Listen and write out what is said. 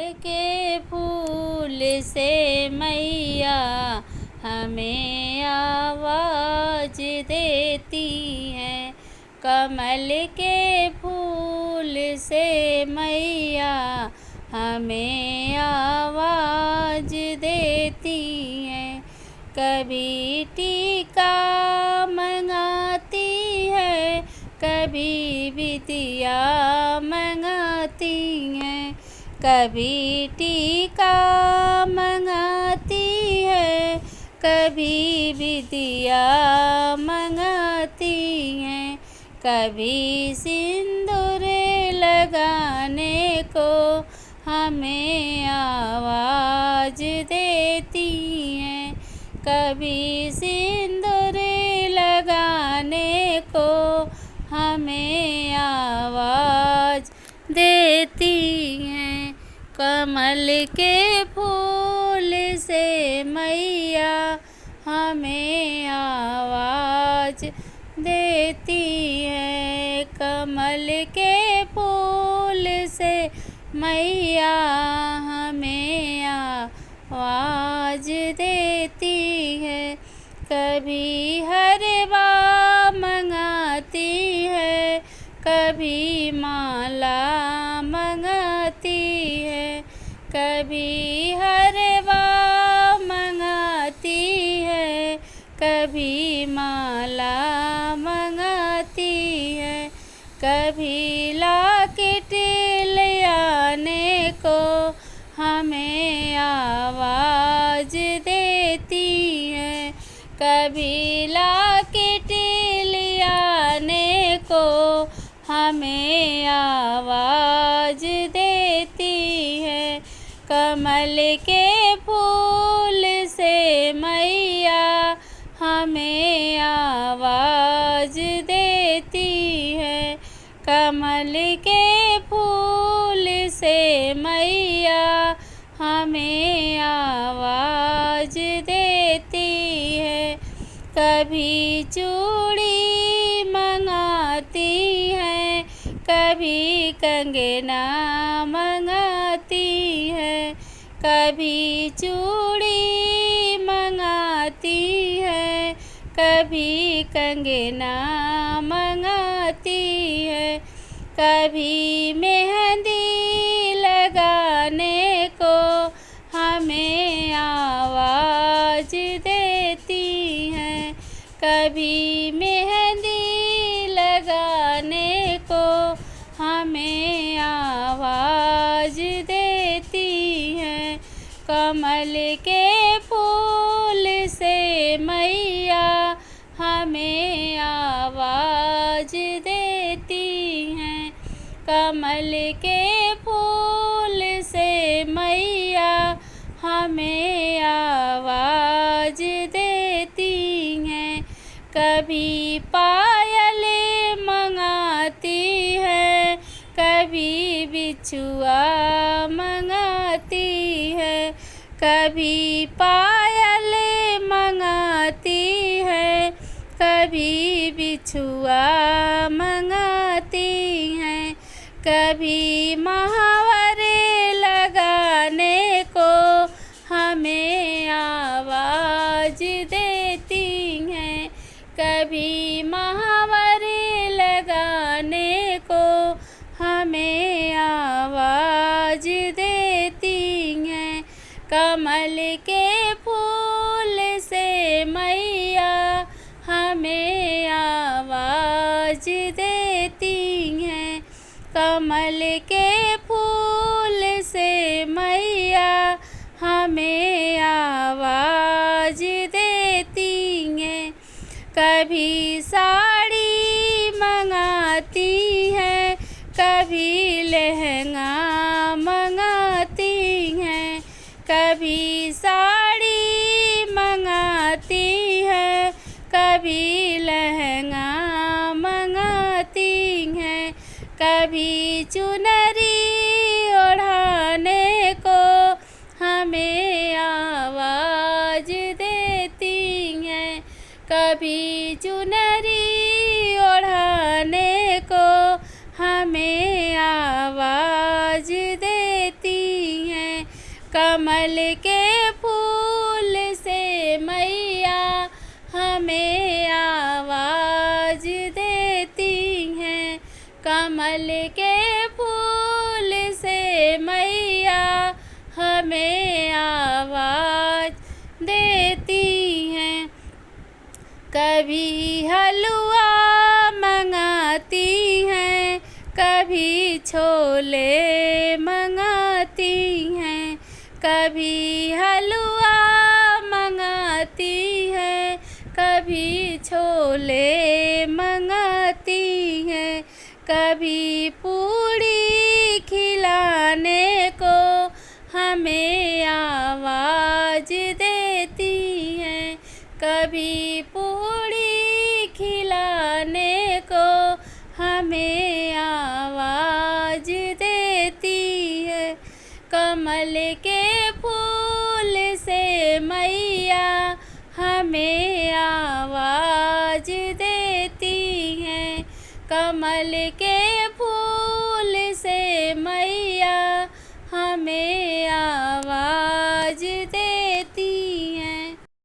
के फूल से मैया हमें आवाज देती हैं। कमल के फूल से मैया हमें आवाज देती हैं। कभी टीका मंगाती है, कभी बिटिया मंगाती हैं। कभी टीका मंगाती है, कभी बिटिया मंगाती हैं। कभी सिंदूर लगाने को हमें आवाज देती हैं। कभी सिंदूर लगाने को हमें आवाज देती हैं। कमल के फूल से मैया हमें आवाज देती है। कमल के फूल से मैया हमें आवाज देती है। कभी हरवा मंगाती है, कभी माला मंगाती है। कभी हरवा मंगाती है, कभी माला मंगाती है। कभी लॉकेट ले आने को हमें आवाज देती है। कभी लॉकेट ले आने को हमें आवाज देती है। कमल के फूल से मैया हमें आवाज देती है। कमल के फूल से मैया हमें आवाज देती है। कभी चूड़ी मंगाती है, कभी कंगना मंगाती है। कभी चूड़ी मंगाती है, कभी कंगना मंगाती है। कभी मेहंदी लगाने को हमें आवाज देती हैं। कभी मेहंदी लगाने को हमें आवाज देती हैं। कमल के फूल से मैया हमें आवाज देती हैं। कमल के फूल से मैया हमें आवाज देती हैं। कभी पायल मंगाती है, कभी बिछुआ मंगाती है। कभी पायल मंगाती है, कभी बिछुआ मंगाती हैं। कभी महावर लगाने को हमें आवाज देती हैं। कभी महावर लगाने को हमें आवाज देती हैं। कमल के फूल से मैया हमें आवाज देती हैं। कमल के फूल से मैया हमें आवाज देती हैं। कभी साड़ी मंगाती है, कभी लहंगा मंगाती हैं। कभी साड़ी मंगाती है, कभी लहंगा मंगाती हैं। कभी चुनरी ओढ़ाने को हमें आवाज देती हैं। कभी चुनरी ओढ़ाने को हमें आवाज देती हैं। कमल के फूल से मैया हमें आवाज देती हैं। कमल के फूल से मैया हमें आवाज देती हैं। कभी हलवा मंगाती हैं, कभी छोले मंगाती हैं। कभी हलवा मंगाती हैं, कभी छोले मंगाती हैं। कभी पूड़ी खिलाने को हमें आवाज देती हैं। कभी पूड़ी खिलाने को हमें आवाज देती है। कमल के फूल से मैया हमें आवाज देती हैं। कमल के फूल से मैया